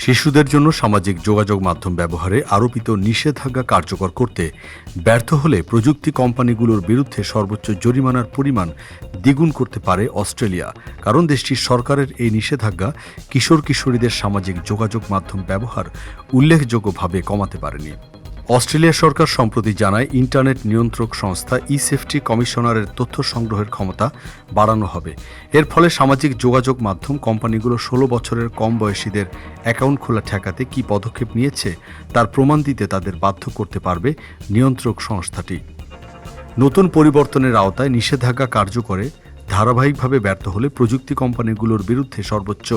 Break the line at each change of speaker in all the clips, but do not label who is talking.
শিশুদের জন্য সামাজিক যোগাযোগ মাধ্যম ব্যবহারে আরোপিত নিষেধাজ্ঞা কার্যকর করতে ব্যর্থ হলে প্রযুক্তি কোম্পানিগুলোর বিরুদ্ধে সর্বোচ্চ জরিমানার পরিমাণ দ্বিগুণ করতে পারে অস্ট্রেলিয়া, কারণ দেশটির সরকারের এই নিষেধাজ্ঞা কিশোর কিশোরীদের সামাজিক যোগাযোগ মাধ্যম ব্যবহার উল্লেখযোগ্যভাবে কমাতে পারেনি। অস্ট্রেলিয়া সরকার সম্প্রতি জানায়, ইন্টারনেট নিয়ন্ত্রক সংস্থা ই-সেফটি কমিশনারের তথ্য সংগ্রহের ক্ষমতা বাড়ানো হবে। এর ফলে সামাজিক যোগাযোগ মাধ্যম কোম্পানিগুলো 16 বছরের কম বয়সীদের অ্যাকাউন্ট খোলা ঠেকাতে কী পদক্ষেপ নিয়েছে তার প্রমাণ দিতে তাদের বাধ্য করতে পারবে নিয়ন্ত্রক সংস্থাটি। নতুন পরিবর্তনের আওতায় নিষেধাজ্ঞা কার্যকরে ধারাবাহিকভাবে ব্যর্থ হলে প্রযুক্তি কোম্পানিগুলোর বিরুদ্ধে সর্বোচ্চ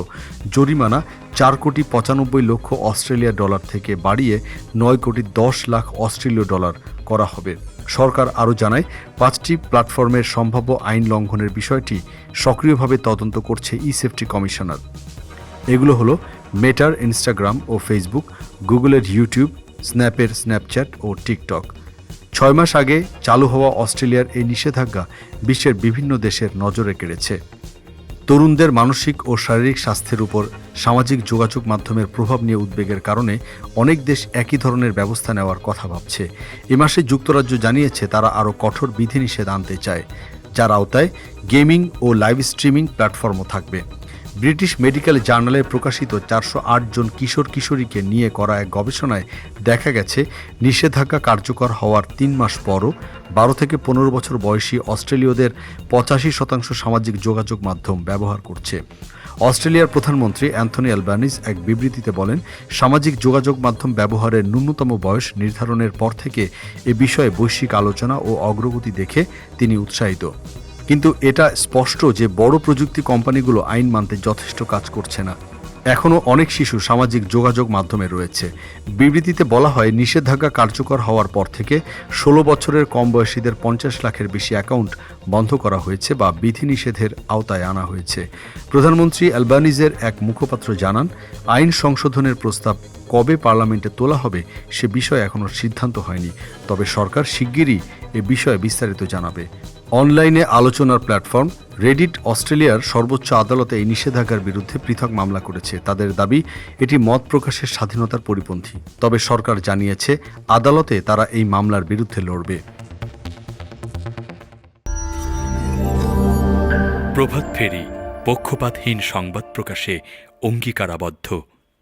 জরিমানা 4 কোটি 95 লক্ষ অস্ট্রেলিয়া ডলার থেকে বাড়িয়ে 9 কোটি 10 লাখ অস্ট্রেলীয় ডলার করা হবে। সরকার আরও জানায়, 5টি প্ল্যাটফর্মের সম্ভাব্য আইন লঙ্ঘনের বিষয়টি সক্রিয়ভাবে তদন্ত করছে ই-সেফটি কমিশনার। এগুলো হলো মেটার ইনস্টাগ্রাম ও ফেসবুক, গুগলের ইউটিউব, স্ন্যাপের স্ন্যাপচ্যাট ও টিকটক। 6 মাস আগে চালু হওয়া অস্ট্রেলিয়ার এই নিষেধাজ্ঞা বিশ্বের বিভিন্ন দেশের নজরে কেড়েছে। তরুণদের মানসিক ও শারীরিক স্বাস্থ্যের উপর সামাজিক যোগাযোগ মাধ্যমের প্রভাব নিয়ে উদ্বেগের কারণে অনেক দেশ একই ধরনের ব্যবস্থা নেওয়ার কথা ভাবছে। এ মাসে যুক্তরাজ্য জানিয়েছে তারা আরও কঠোর বিধিনিষেধ আনতে চায়, যার আওতায় গেমিং ও লাইভ স্ট্রিমিং প্ল্যাটফর্মও থাকবে। ব্রিটিশ মেডিকেল জার্নালে প্রকাশিত 408 জন কিশোর কিশোরীকে নিয়ে করা এক গবেষণায় দেখা গেছে, নিষেধাজ্ঞা কার্যকর হওয়ার 3 মাস পরও 12 থেকে 15 বছর বয়সী অস্ট্রেলীয়দের 85% সামাজিক যোগাযোগ মাধ্যম ব্যবহার করছে। অস্ট্রেলিয়ার প্রধানমন্ত্রী অ্যান্থনি অ্যালবানিজ এক বিবৃতিতে বলেন, সামাজিক যোগাযোগ মাধ্যম ব্যবহারের ন্যূনতম বয়স নির্ধারণের পর থেকে এ বিষয়ে বৈশ্বিক আলোচনা ও অগ্রগতি দেখে তিনি উৎসাহিত। কিন্তু এটা স্পষ্ট যে বড় প্রযুক্তি কোম্পানিগুলো আইন মানতে যথেষ্ট কাজ করছে না। এখনও অনেক শিশু সামাজিক যোগাযোগ মাধ্যমে রয়েছে। বিবৃতিতে বলা হয়, নিষেধাজ্ঞা কার্যকর হওয়ার পর থেকে 16 বছরের কম বয়সীদের 50 লাখের বেশি অ্যাকাউন্ট বন্ধ করা হয়েছে বা বিধিনিষেধের আওতায় আনা হয়েছে। প্রধানমন্ত্রী অ্যালবানিজের এক মুখপাত্র জানান, আইন সংশোধনের প্রস্তাব কবে পার্লামেন্টে তোলা হবে সে বিষয়ে এখনও সিদ্ধান্ত হয়নি, তবে সরকার শিগগিরই এ বিষয়ে বিস্তারিত জানাবে। অনলাইনে আলোচনার প্ল্যাটফর্ম রেডিট অস্ট্রেলিয়ার সর্বোচ্চ আদালতে এই নিষেধাজ্ঞার বিরুদ্ধে পৃথক মামলা করেছে। তাদের দাবি, এটি মত প্রকাশের স্বাধীনতার পরিপন্থী। তবে সরকার জানিয়েছে, আদালতে তারা এই মামলার বিরুদ্ধে লড়বে।
প্রভাত ফেরি, পক্ষপাতহীন সংবাদ প্রকাশে অঙ্গীকারাবদ্ধ।